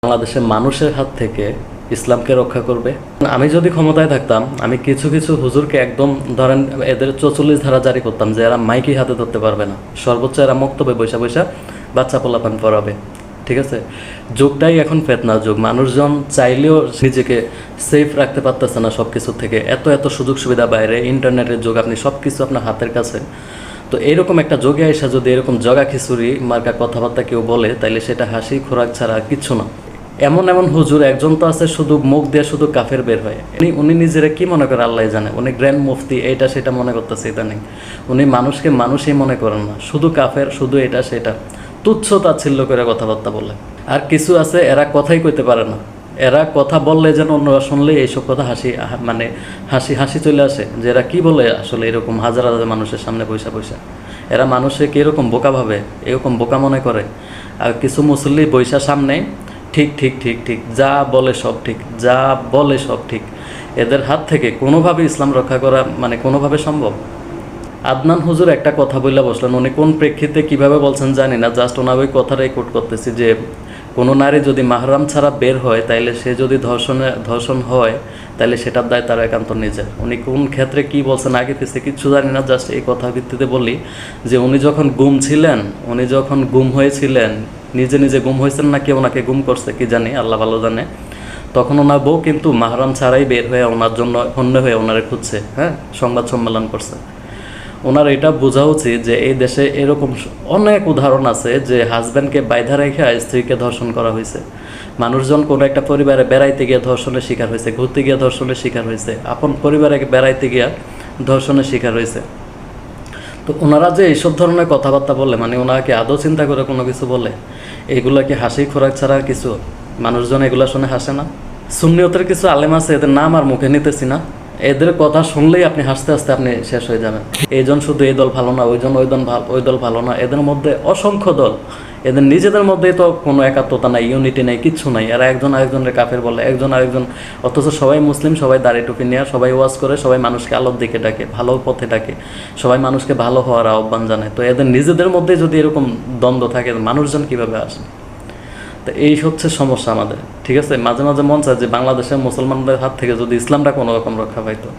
বাংলাদেশের মানুষের হাত থেকে ইসলামকে রক্ষা করবে। আমি যদি ক্ষমতায় থাকতাম, আমি কিছু কিছু হুজুরকে একদম ধরেন এদের 44 ধারা জারি করতাম যে এরা মাইকি হাতে ধরতে পারবে না, সর্বোচ্চ এরা মক্তবে বৈশা বৈশা বাচ্চা পোলাপান পড়াবে। ঠিক আছে, যুগটাই এখন ফেতনার যুগ। মানুষজন চাইলেও নিজেকে সেফ রাখতে পারতেছে না সব কিছু থেকে। এত এত সুযোগ সুবিধা বাইরে, ইন্টারনেটের যুগ, আপনি সব কিছু আপনার হাতের কাছে। তো এরকম একটা যোগে আইসা যদি এরকম জগা খিচুড়ি মার্কা কথাবার্তা কেউ বলে, তাইলে সেটা হাসি খোরাক ছাড়া কিচ্ছু না। এমন এমন হুজুর একজন তো আছে শুধু মুখ দিয়ে শুধু কাফের বের হয়। উনি নিজেরা কি মনে করে আল্লাহ জানে, উনি গ্র্যান্ড মুফতি এইটা সেটা মনে করতেছে, এটা নেই। উনি মানুষকে মানুষই মনে করেন না, শুধু কাফের, শুধু এটা সেটা, তুচ্ছ তাচ্ছিল্য করে কথাবার্তা বলে। আর কিছু আছে এরা কথাই কইতে পারে না, এরা কথা বললে যেন অন্যরা শুনলে এইসব কথা মানে হাসি চলে আসে যে এরা কী বলে আসলে এরকম হাজার হাজার মানুষের সামনে বৈশা বৈশা। এরা মানুষকে এরকম বোকা ভাবে, এরকম বোকা মনে করে। আর কিছু মুসল্লি বৈশা সামনে ঠিক ঠিক ঠিক ঠিক যা বলে সব ঠিক, যা বলে সব ঠিক। এদের হাত থেকে কোনোভাবে ইসলাম রক্ষা করা মানে কোনোভাবে সম্ভব? আদনান হুজুর একটা কথা বললে বসলেন, উনি কোন প্রেক্ষিতে কিভাবে বলছেন জানি না, জাস্ট ওনার ওই কথাটাই কোট করতেছি যে কোনো নারী যদি মাহরাম ছাড়া বের হয়, তাইলে সে যদি ধর্ষণ হয় তাহলে সেটার দায় তার একান্ত নিজের। উনি কোন ক্ষেত্রে কি বলছেন আগে পিছিয়ে কিচ্ছু জানি না, জাস্ট এই কথার ভিত্তিতে বলি যে উনি যখন গুম ছিলেন, উনি যখন গুম হয়েছিলেন, নিজে নিজে গুম হয়েছেন নাকি ওনাকে গুম করছে কি জানি, আল্লাহ ভালো জানে, তখন ওনার বউ কিন্তু মাহরাম ছাড়াই বের হয়ে ওনার জন্য হন্য হয়ে ওনারে খুঁজছে, হ্যাঁ, সংবাদ সম্মেলন করছে। ওনার এটা বোঝা উচিত যে এই দেশে এরকম অনেক উদাহরণ আছে যে হাজব্যান্ডকে বাইধা রেখে স্ত্রীকে ধর্ষণ করা হয়েছে। মানুষজন কোনো একটা পরিবারে বেড়াইতে গিয়ে ধর্ষণের শিকার হয়েছে, ঘুরতে গিয়ে ধর্ষণের শিকার হয়েছে, আপন পরিবারে বেড়াইতে গিয়ে ধর্ষণের শিকার হয়েছে। তো ওনারা যে এইসব ধরনের কথাবার্তা বলে, মানে ওনারা কি আদৌ চিন্তা করে কোনো কিছু বলে? এগুলা কি হাসি খোরাক ছাড়া কিছু? মানুষজন এগুলা শুনে হাসে না? সুন্নিয়তের কিছু আলেম আছে, এদের নাম আর মুখে নিতেছি না, এদের কথা শুনলেই আপনি হাসতে হাসতে আপনি শেষ হয়ে যাবেন। এইজন শুধু এই দল ভালো না, ওই দল ভালো না, এদের মধ্যে অসংখ্য দল। এদের নিজেদের মধ্যেই তো কোনো একাত্মতা নাই, ইউনিটি নাই, কিচ্ছু নাই। এরা একজন আরেকজনের কাফের বলে, একজন আরেকজন, অথচ সবাই মুসলিম, সবাই দাড়ি টুপি নিয়ে, সবাই ওয়াজ করে, সবাই মানুষকে আলোর দিকে ডাকে, ভালো পথে ডাকে, সবাই মানুষকে ভালো হওয়ার আহ্বান জানায়। তো এদের নিজেদের মধ্যে যদি এরকম দ্বন্দ্ব থাকে, মানুষজন কীভাবে আসে? তো এই হচ্ছে সমস্যা আমাদের। ঠিক আছে, মাঝে মাঝে মন চায় যে বাংলাদেশের মুসলমানদের হাত থেকে যদি ইসলামটা কোনো রকম রক্ষা পাইতো।